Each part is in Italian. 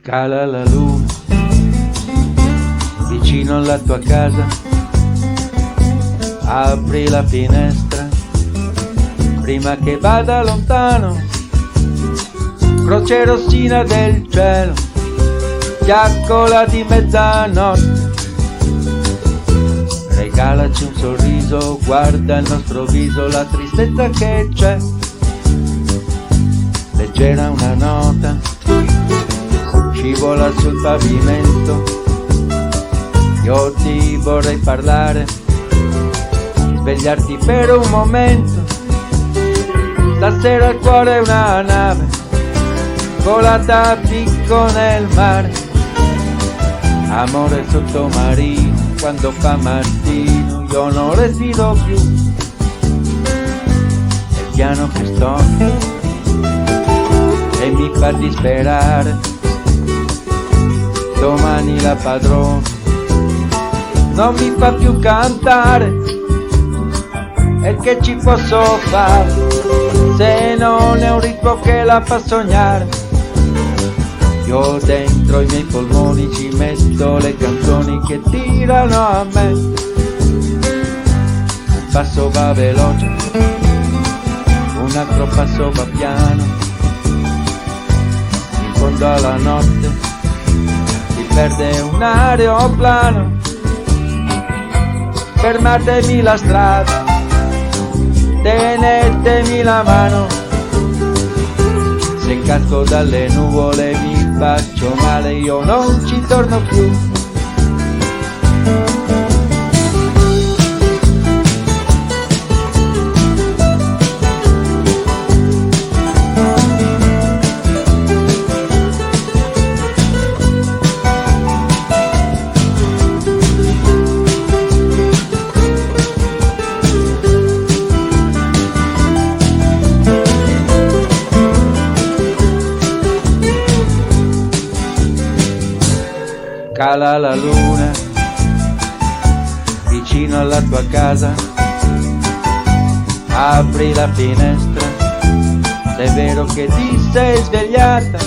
Cala la luna vicino alla tua casa, apri la finestra prima che vada lontano. Croce rossina del cielo, fiaccola di mezzanotte, regalaci un sorriso, guarda il nostro viso, la tristezza che c'è. Leggera una nota, scivola sul pavimento, io ti vorrei parlare, svegliarti per un momento. Stasera il cuore è una nave, volata a picco nel mare, amore sottomarino, quando fa mattino io non respiro più, è il piano che sto e mi fa disperare. Domani la padrona non mi fa più cantare, e che ci posso fare se non è un ritmo che la fa sognare? Io dentro i miei polmoni ci metto le canzoni che tirano a me. Un passo va veloce, un altro passo va piano, in fondo alla notte si perde un aeroplano. Fermatemi la strada, tenetemi la mano, se casco dalle nuvole mi faccio male, io non ci torno più. Cala la luna vicino alla tua casa, apri la finestra, se è vero che ti sei svegliata,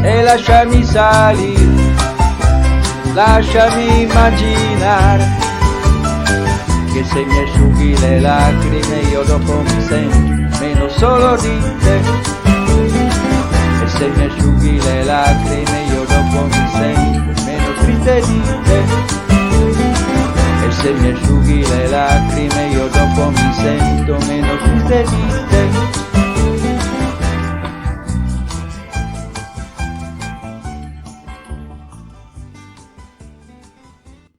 e lasciami salire, lasciami immaginare che se mi asciughi le lacrime io dopo mi sento meno solo di te. E se mi asciughi le lacrime io dopo mi sento meno triste di te. E se mi asciughi le lacrime io dopo mi sento meno triste di te.